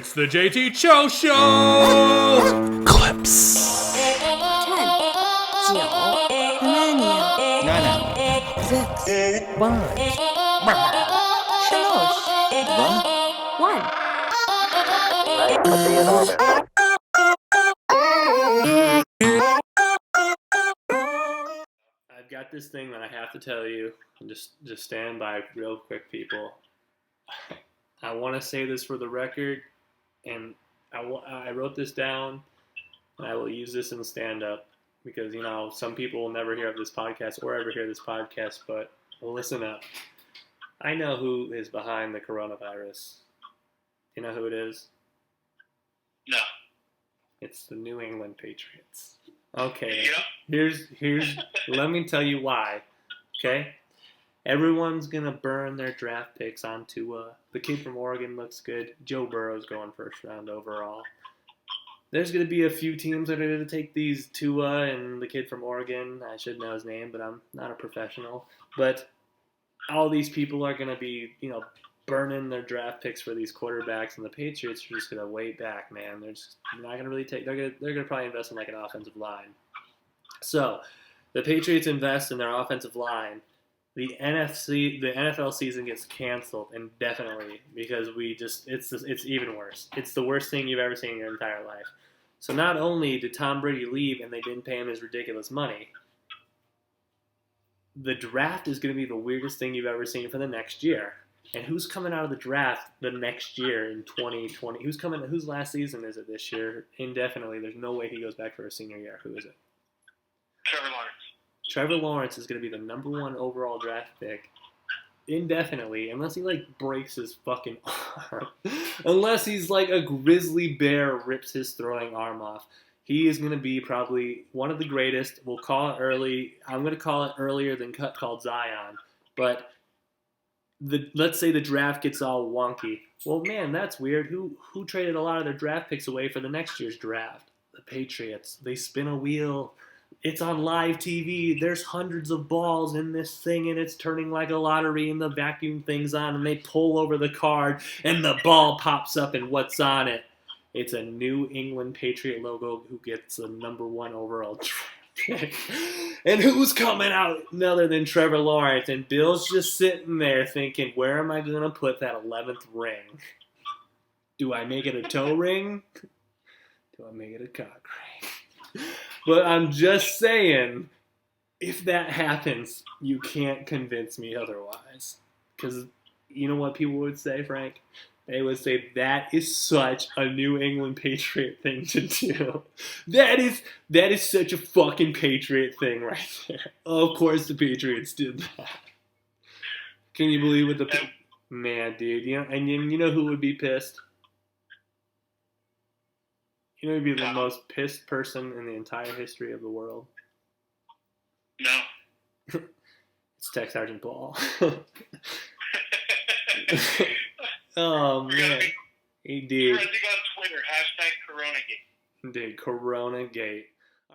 It's the JT Cho Show! Clips. 10, 9, 8, 6, 5, 1. I've got this thing that I have to tell you. Just stand by real quick, people. I want to say this for the record, and I wrote this down, and I will use this in stand-up because, you know, some people will never hear of this podcast or ever hear this podcast, but listen up. I know who is behind the coronavirus. Do you know who it is? No. It's the New England Patriots. Okay. Yep. Here's let me tell you why. Okay? Everyone's gonna burn their draft picks on Tua. The kid from Oregon looks good. Joe Burrow's going first round overall. There's gonna be a few teams that are gonna take these Tua and the kid from Oregon. I should know his name, but I'm not a professional. But all these people are gonna be, you know, burning their draft picks for these quarterbacks, and the Patriots are just gonna wait back, man. They're just not gonna really take. They're gonna probably invest in like an offensive line. So the Patriots invest in their offensive line. The NFL season gets canceled indefinitely because it's even worse. It's the worst thing you've ever seen in your entire life. So not only did Tom Brady leave and they didn't pay him his ridiculous money, the draft is going to be the weirdest thing you've ever seen for the next year. And who's coming out of the draft the next year in 2020? Whose last season is it this year? Indefinitely. There's no way he goes back for a senior year. Who is it? Trevor Lawrence. Trevor Lawrence is going to be the number one overall draft pick indefinitely, unless he like breaks his fucking arm. Unless he's like a grizzly bear rips his throwing arm off. He is going to be probably one of the greatest. We'll call it early. I'm going to call it earlier than called Zion. But let's say the draft gets all wonky. Well, man, that's weird. Who traded a lot of their draft picks away for the next year's draft? The Patriots. They spin a wheel. It's on live TV. There's hundreds of balls in this thing, and it's turning like a lottery, and the vacuum thing's on, and they pull over the card, and the ball pops up, and what's on it? It's a New England Patriot logo who gets the number one overall draft pick. And who's coming out other than Trevor Lawrence? And Bill's just sitting there thinking, where am I going to put that 11th ring? Do I make it a toe ring? Do I make it a cock ring? But I'm just saying, if that happens, you can't convince me otherwise. Because you know what people would say, Frank? They would say, that is such a New England Patriot thing to do. That is such a fucking Patriot thing right there. Of course the Patriots did that. Can you believe what Man, dude. You know, and you know who would be pissed? You know who would be the most pissed person in the entire history of the world? No. It's Tech Sergeant Paul. Oh, man. He did. Trending on Twitter, #CoronaGate. Dude, Coronagate.